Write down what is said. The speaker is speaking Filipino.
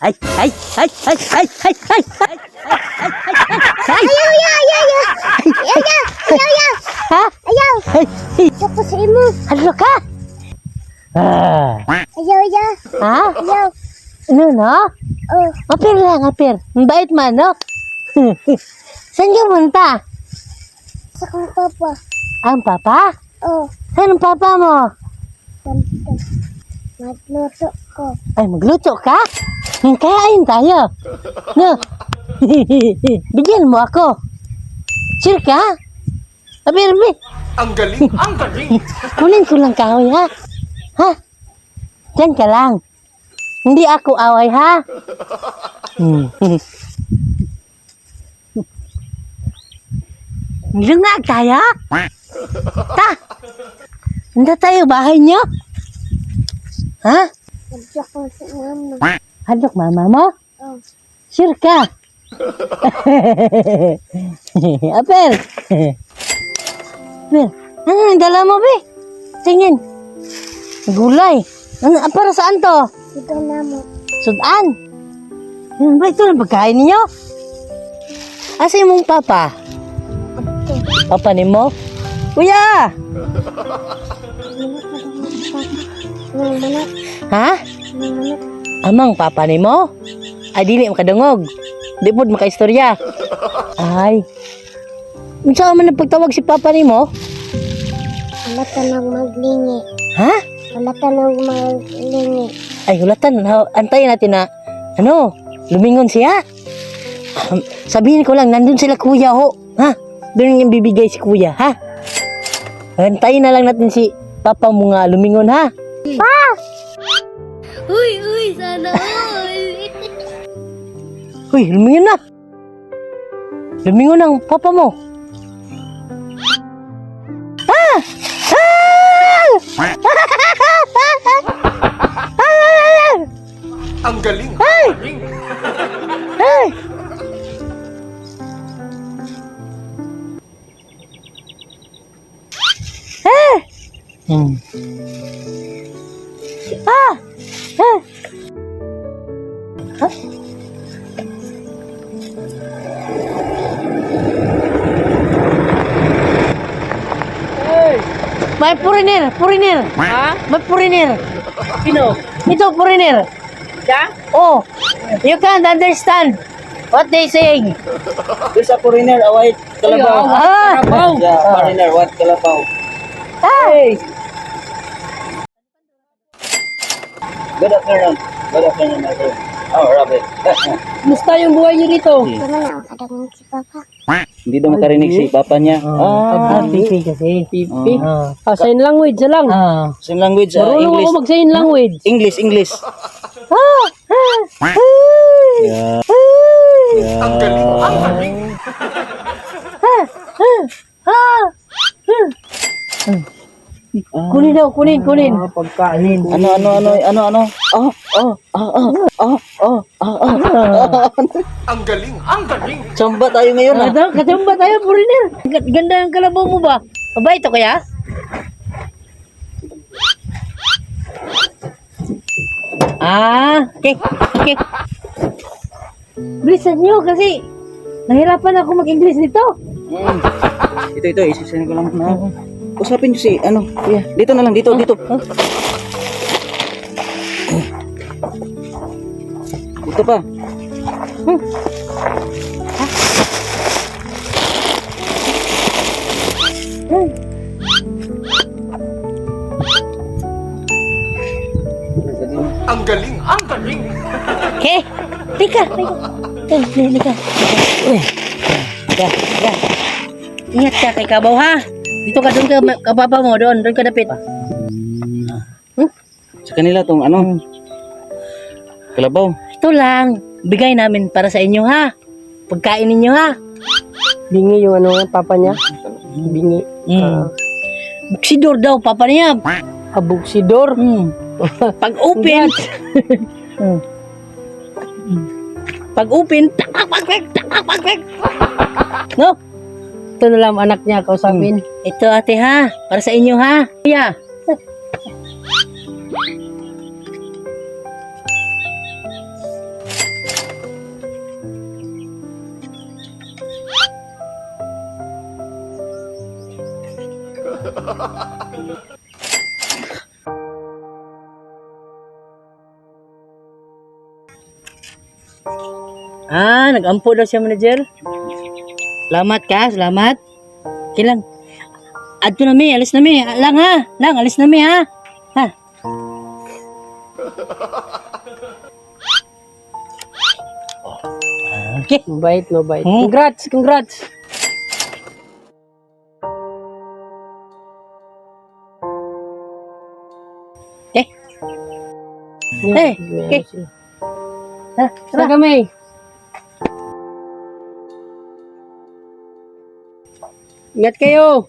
Ay, ay, ay, ay, ay, ay, ay, ay, ay, Ayaw. ha? Ayaw. Ay, Tapos mo. ano ka? Ah, Ayaw. ha? Ayaw. Ano, no? Oh, Apir lang, apir. Mabait man, no? Saan ka punta? sa kong papa. Ang papa? Oh, Saan ang papa mo? ganito. Magluto ko. Ay, magluto ka? Kain tayo. No? Bigyan mo ako. Sure ka? Apir, Ang galing, ang galing. kunin ko lang kahoy, ha? Ha? Diyan ka lang. Hindi ako away, ha? Lunga kaya? Ta! Hindi tayo bahay niyo? Ha? Nagdiyak ko sa mama. Hadok mama mo? Oh, Sure ka? Apel! Apel, ano ang dala mo, be? Tingin. Gulay. Ano, para saan to? ito na mo. Sudan. Ano ba ito? Pagkain ninyo? Asa yung mong papa? Ito. Papa ni mo? Kuya! Manok. Ha? Manok. Amang papa ni mo? Ay, dili makadungog. Di po makaistorya. Ay. Saan man nagpagtawag si papa ni mo? Wala ka nang maglingi. Ha? Wala ka nang maglingi. Ay, hulatan. Antayin natin na, lumingon siya. Sabihin ko lang, nandun sila kuya ho. Ha? Doon yung bibigay si kuya, ha? Antayin na lang natin si papa mo nga lumingon, ha? Uy, sana all. Uy, lumingon na. Lumingon ang papa mo. Ah! Ah! Ang galing, ang galing. Ay! Ah! Ah! Ah! Huh? May foreigner. Ha? May foreigner. Sino? Ito, foreigner. Siya? Oh, you can't understand what they saying. There's a foreigner, a white kalabaw. Ah! Kalabaw. Yeah, foreigner, white kalabaw. Hey! Good afternoon. Good afternoon, my friend. Oh, Robert. Musta yung buhay niyo dito? Ito na nakakadamang si papa. Hindi daw makarinig si papa niya. Pipi kasi. Pipi. Ah. Sign language na lang. Ah. Same language, Marunong English. ako mag-sign language. English, English. Yeah. Ang galing, ang galing. Kunin daw, kunin. Pagkain. Ano? Ang galing, ang galing. Samba tayo ngayon, ah. Katamba tayo, foreigner. Ganda ang kalabaw mo ba? Mabait ito kaya? Okay. Bilisan nyo kasi nahirapan ako mag-English nito. Ito, isisend ko lang na. Usapin niyo si, kuya. Dito na lang, dito. Dito pa. Ang galing, ang galing. Okay? Tika. Tika. Uy. Tika. Ingat ka kay Kabaw, ha? Dito ka doon ka papa mo, doon ka dapit. Sa kanila tong kalabaw. Ito lang, bigay namin para sa inyo, ha? Pagkain ninyo, ha? Bingi yung papa niya. Bingi. Buksidor daw, papa niya. Abugsidor. Pag open, pag open, tak. No? Ito na lang anak niya kausapin. Ito ate, ha? Para sa inyo, ha? Kuya. Nag-ampo daw siya, manager. Salamat ka, salamat. Okay lang. Adto na mi, alis na mi. Lang ha, lang, alis na mi ha. Ha. Okay. Mabait, mabait. Hmm. Congrats, congrats. Okay. Eh, okay. Ha, Saan kami? Ingat kayo.